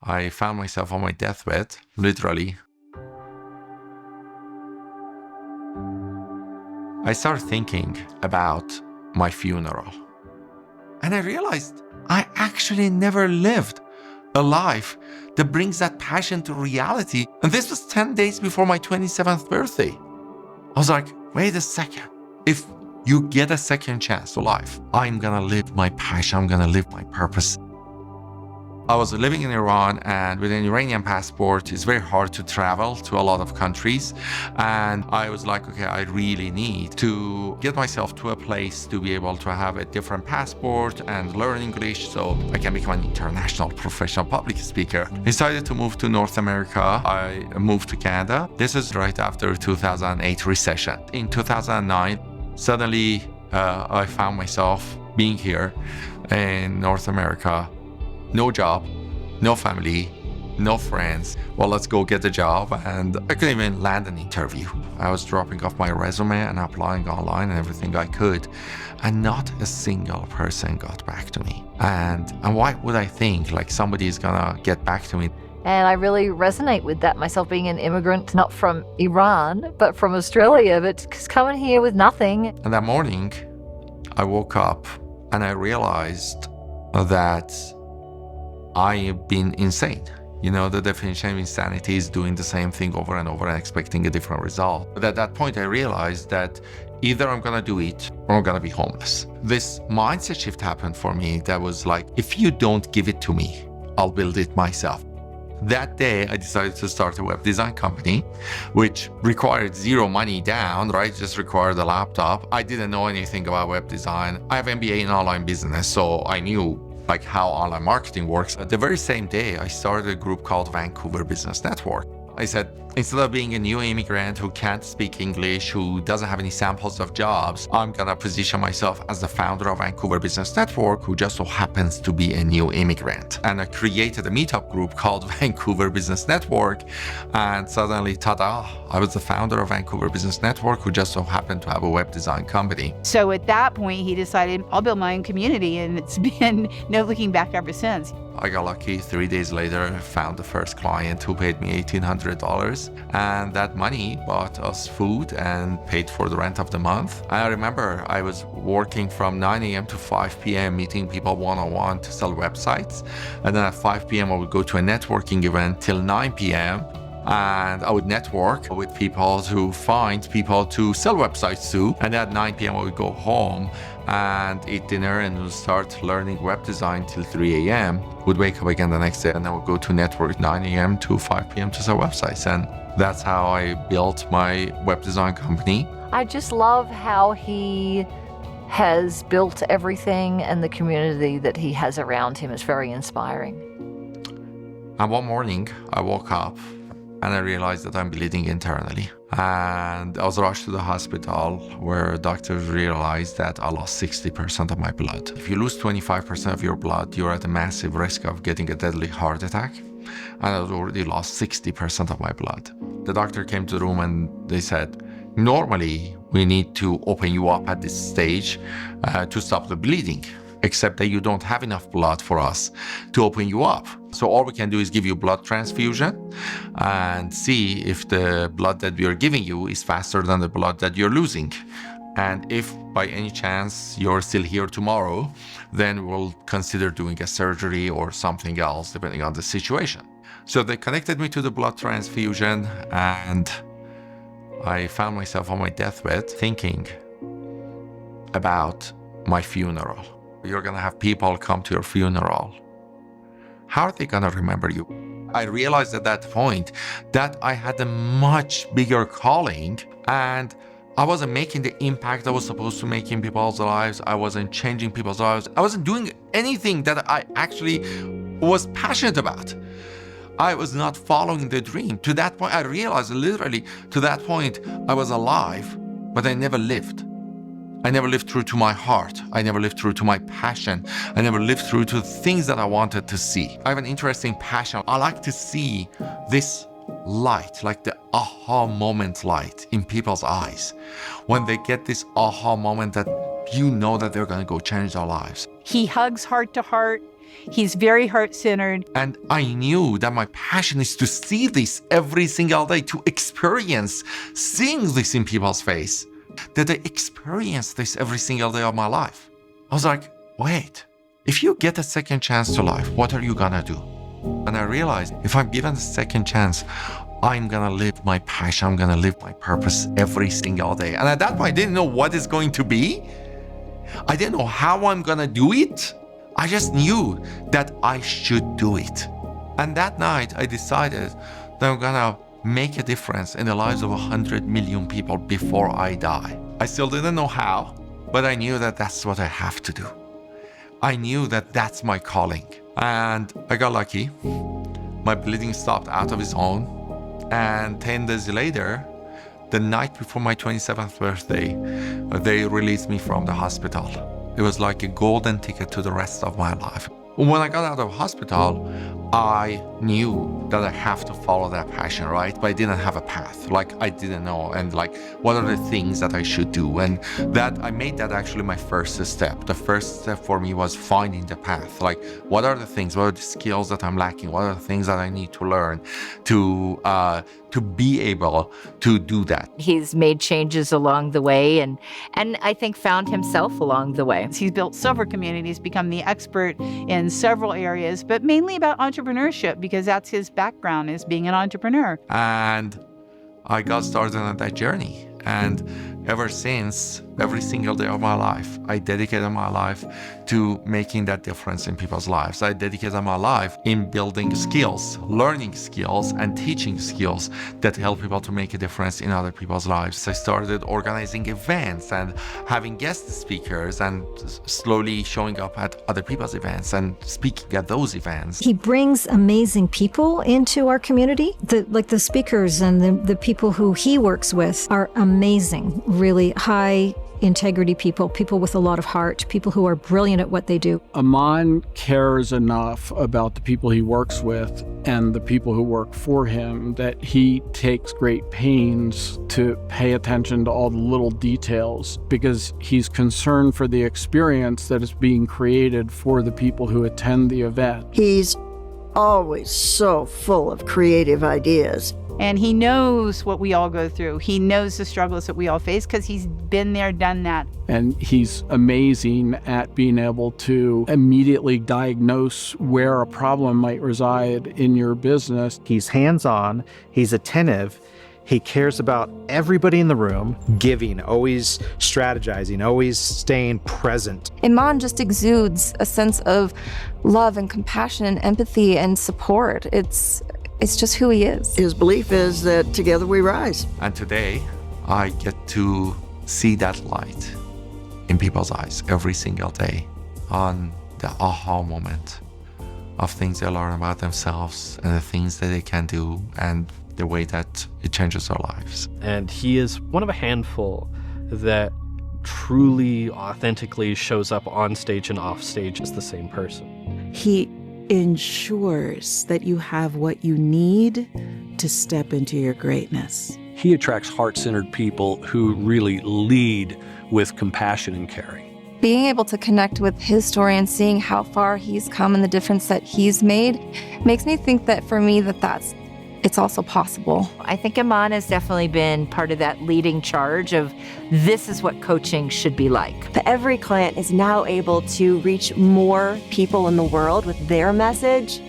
I found myself on my deathbed, literally. I started thinking about my funeral. And I realized I actually never lived a life that brings that passion to reality. And this was 10 days before my 27th birthday. I was like, wait a second. If you get a second chance to life, I'm gonna live my passion. I'm gonna live my purpose. I was living in Iran, and with an Iranian passport, it's very hard to travel to a lot of countries. And I was like, okay, I really need to get myself to a place to be able to have a different passport and learn English so I can become an international professional public speaker. I decided to move to North America. I moved to Canada. This is right after 2008 recession. In 2009, suddenly I found myself being here in North America. No job, no family, no friends. Well, let's go get a job. And I couldn't even land an interview. I was dropping off my resume and applying online and everything I could. And not a single person got back to me. And why would I think like somebody is gonna get back to me? And I really resonate with that, myself being an immigrant, not from Iran, but from Australia, but coming here with nothing. And that morning, I woke up and I realized that I've been insane. You know, the definition of insanity is doing the same thing over and over and expecting a different result. But at that point, I realized that either I'm gonna do it or I'm gonna be homeless. This mindset shift happened for me that was like, if you don't give it to me, I'll build it myself. That day, I decided to start a web design company, which required zero money down, right? Just required a laptop. I didn't know anything about web design. I have MBA in online business, so I knew like how online marketing works. The very same day, I started a group called Vancouver Business Network. I said, instead of being a new immigrant who can't speak English, who doesn't have any samples of jobs, I'm gonna position myself as the founder of Vancouver Business Network, who just so happens to be a new immigrant. And I created a meetup group called Vancouver Business Network. And suddenly, ta-da, I was the founder of Vancouver Business Network, who just so happened to have a web design company. So at that point, he decided, I'll build my own community. And it's been no looking back ever since. I got lucky. 3 days later, I found the first client who paid me $1,800. And that money bought us food and paid for the rent of the month. I remember I was working from 9 a.m. to 5 p.m. meeting people one-on-one to sell websites. And then at 5 p.m. I would go to a networking event till 9 p.m. And I would network with people to find people to sell websites to. And at 9 p.m. I would go home and eat dinner and would start learning web design till 3 a.m. Would wake up again the next day and I would go to network 9 a.m. to 5 p.m. to sell websites. And that's how I built my web design company. I just love how he has built everything, and the community that he has around him is very inspiring. And one morning I woke up and I realized that I'm bleeding internally. And I was rushed to the hospital where doctors realized that I lost 60% of my blood. If you lose 25% of your blood, you're at a massive risk of getting a deadly heart attack. And I had already lost 60% of my blood. The doctor came to the room and they said, normally we need to open you up at this stage to stop the bleeding, except that you don't have enough blood for us to open you up. So all we can do is give you blood transfusion and see if the blood that we are giving you is faster than the blood that you're losing. And if by any chance you're still here tomorrow, then we'll consider doing a surgery or something else, depending on the situation. So they connected me to the blood transfusion, and I found myself on my deathbed thinking about my funeral. You're gonna have people come to your funeral. How are they gonna remember you? I realized at that point that I had a much bigger calling, and I wasn't making the impact I was supposed to make in people's lives. I wasn't changing people's lives. I wasn't doing anything that I actually was passionate about. I was not following the dream. To that point, I realized literally to that point, I was alive, but I never lived. I never lived through to my heart. I never lived through to my passion. I never lived through to things that I wanted to see. I have an interesting passion. I like to see this light, like the aha moment light in people's eyes. When they get this aha moment that you know that they're gonna go change their lives. He hugs heart to heart. He's very heart-centered. And I knew that my passion is to see this every single day, to experience seeing this in people's face, that I experience this every single day of my life. I was like, wait, if you get a second chance to life, what are you gonna do? And I realized if I'm given a second chance, I'm gonna live my passion, I'm gonna live my purpose every single day. And at that point, I didn't know what it's going to be. I didn't know how I'm gonna do it. I just knew that I should do it. And that night, I decided that I'm gonna make a difference in the lives of 100 million people before I die. I still didn't know how, but I knew that that's what I have to do. I knew that that's my calling. And I got lucky. My bleeding stopped out of its own. And 10 days later, the night before my 27th birthday, they released me from the hospital. It was like a golden ticket to the rest of my life. When I got out of hospital, I knew that I have to follow that passion, right? But I didn't have a path. Like, I didn't know. And like, what are the things that I should do? And that I made that actually my first step. The first step for me was finding the path. Like, what are the things? What are the skills that I'm lacking? What are the things that I need to learn to be able to do that? He's made changes along the way and I think found himself along the way. He's built several communities, become the expert in several areas, but mainly about entrepreneurship because that's his background, is being an entrepreneur. And I got started on that journey. And ever since, every single day of my life, I dedicated my life to making that difference in people's lives. I dedicated my life in building skills, learning skills, and teaching skills that help people to make a difference in other people's lives. I started organizing events and having guest speakers and slowly showing up at other people's events and speaking at those events. He brings amazing people into our community. The speakers and the people who he works with are amazing, really high integrity people with a lot of heart, people who are brilliant at what they do. Iman cares enough about the people he works with and the people who work for him that he takes great pains to pay attention to all the little details because he's concerned for the experience that is being created for the people who attend the event. He's always so full of creative ideas. And he knows what we all go through. He knows the struggles that we all face because he's been there, done that. And he's amazing at being able to immediately diagnose where a problem might reside in your business. He's hands-on, he's attentive, he cares about everybody in the room, giving, always strategizing, always staying present. Iman just exudes a sense of love and compassion and empathy and support. It's just who he is. His belief is that together we rise. And today, I get to see that light in people's eyes every single day on the aha moment of things they learn about themselves and the things that they can do and the way that it changes their lives. And he is one of a handful that truly, authentically shows up on stage and off stage as the same person. He ensures that you have what you need to step into your greatness. He attracts heart-centered people who really lead with compassion and caring. Being able to connect with his story and seeing how far he's come and the difference that he's made makes me think that for me it's also possible. I think Iman has definitely been part of that leading charge of this is what coaching should be like. But every client is now able to reach more people in the world with their message.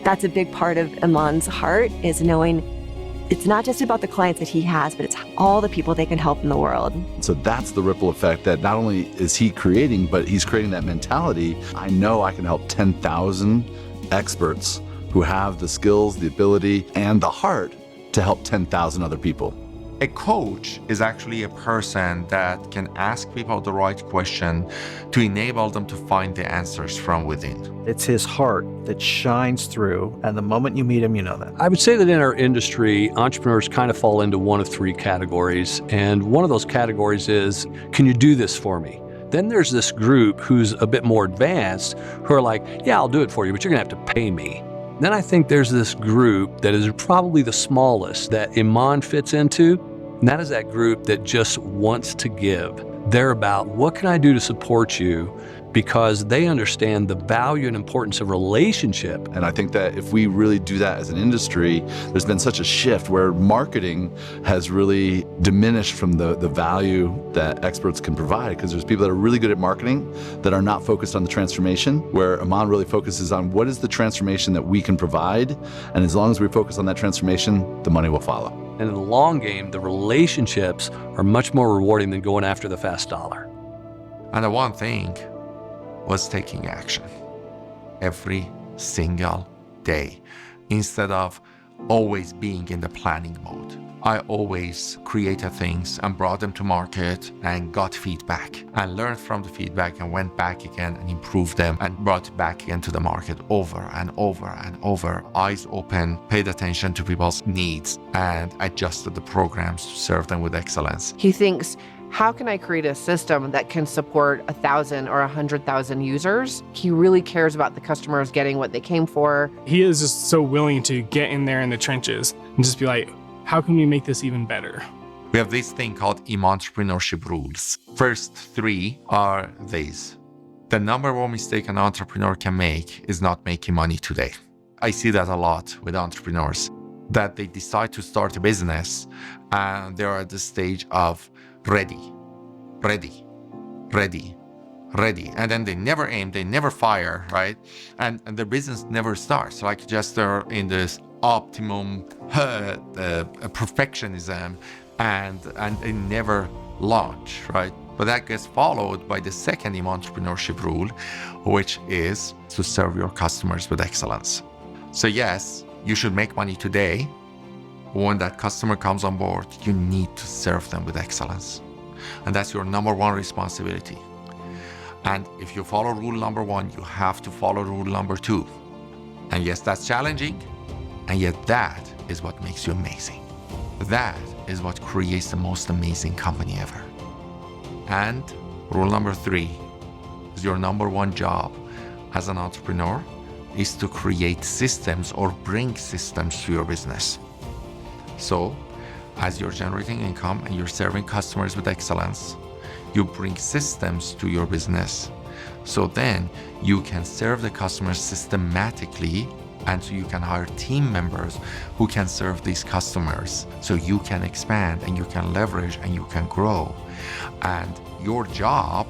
That's a big part of Iman's heart, is knowing it's not just about the clients that he has, but it's all the people they can help in the world. So that's the ripple effect that not only is he creating, but he's creating that mentality. I know I can help 10,000 experts who have the skills, the ability, and the heart to help 10,000 other people. A coach is actually a person that can ask people the right question to enable them to find the answers from within. It's his heart that shines through, and the moment you meet him, you know that. I would say that in our industry, entrepreneurs kind of fall into one of three categories. And one of those categories is, can you do this for me? Then there's this group who's a bit more advanced who are like, yeah, I'll do it for you, but you're gonna have to pay me. Then I think there's this group that is probably the smallest that Iman fits into, and that is that group that just wants to give. They're about, what can I do to support you? because they understand the value and importance of relationship. And I think that if we really do that as an industry, there's been such a shift where marketing has really diminished from the value that experts can provide, because there's people that are really good at marketing that are not focused on the transformation, where Iman really focuses on what is the transformation that we can provide. And as long as we focus on that transformation, the money will follow. And in the long game, the relationships are much more rewarding than going after the fast dollar. And the one thing was taking action every single day instead of always being in the planning mode. I always created things and brought them to market and got feedback and learned from the feedback and went back again and improved them and brought it back into the market over and over and over. Eyes open, paid attention to people's needs, and adjusted the programs to serve them with excellence. He thinks, how can I create a system that can support 1,000 or 100,000 users? He really cares about the customers getting what they came for. He is just so willing to get in there in the trenches and just be like, how can we make this even better? We have this thing called entrepreneurship rules. First 3 are these. The number one mistake an entrepreneur can make is not making money today. I see that a lot with entrepreneurs, that they decide to start a business and they're at the stage of ready. And then they never aim, they never fire, right? And the business never starts. Like just they're in this optimum perfectionism and they never launch, right? But that gets followed by the second entrepreneurship rule, which is to serve your customers with excellence. So yes, you should make money today. When that customer comes on board, you need to serve them with excellence. And that's your number one responsibility. And if you follow rule number 1, you have to follow rule number 2. And yes, that's challenging. And yet that is what makes you amazing. That is what creates the most amazing company ever. And rule number 3 is your number 1 job as an entrepreneur is to create systems or bring systems to your business. So, as you're generating income and you're serving customers with excellence, you bring systems to your business. So then you can serve the customers systematically, and so you can hire team members who can serve these customers. So you can expand and you can leverage and you can grow. And your job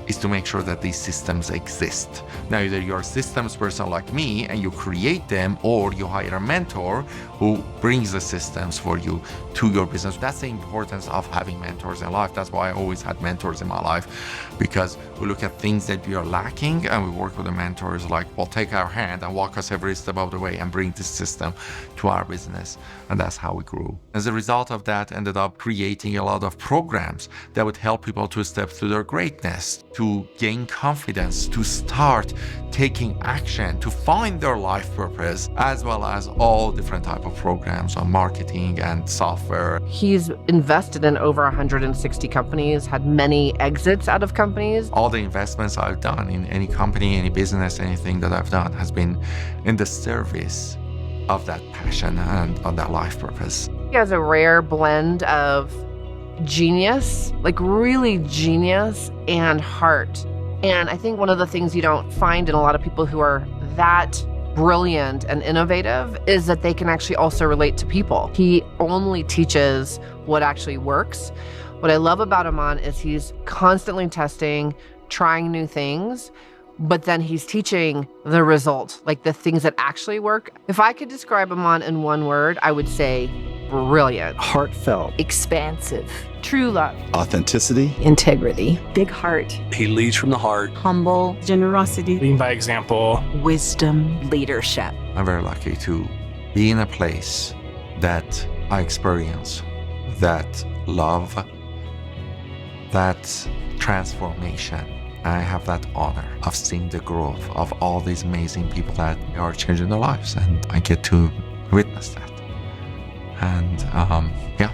is to make sure that these systems exist. Now, either you're a systems person like me and you create them, or you hire a mentor who brings the systems for you to your business. That's the importance of having mentors in life. That's why I always had mentors in my life, because we look at things that we are lacking and we work with the mentors like, well, take our hand and walk us every step of the way and bring this system to our business. And that's how we grew. As a result of that, ended up creating a lot of programs that would help people to step through their greatness, to gain confidence, to start taking action, to find their life purpose, as well as all different type of programs on marketing and software. He's invested in over 160 companies, had many exits out of companies. All the investments I've done in any company, any business, anything that I've done has been in the service of that passion and of that life purpose. He has a rare blend of genius, like really genius, and heart. And I think one of the things you don't find in a lot of people who are that brilliant and innovative is that they can actually also relate to people. He only teaches what actually works. What I love about Iman is he's constantly testing, trying new things, but then he's teaching the result, like the things that actually work. If I could describe Iman in one word, I would say brilliant. Heartfelt. Expansive. True love. Authenticity. Integrity. Big heart. He leads from the heart. Humble. Generosity. Leading by example. Wisdom. Leadership. I'm very lucky to be in a place that I experience that love, that transformation. I have that honor of seeing the growth of all these amazing people that are changing their lives, and I get to witness that. And yeah,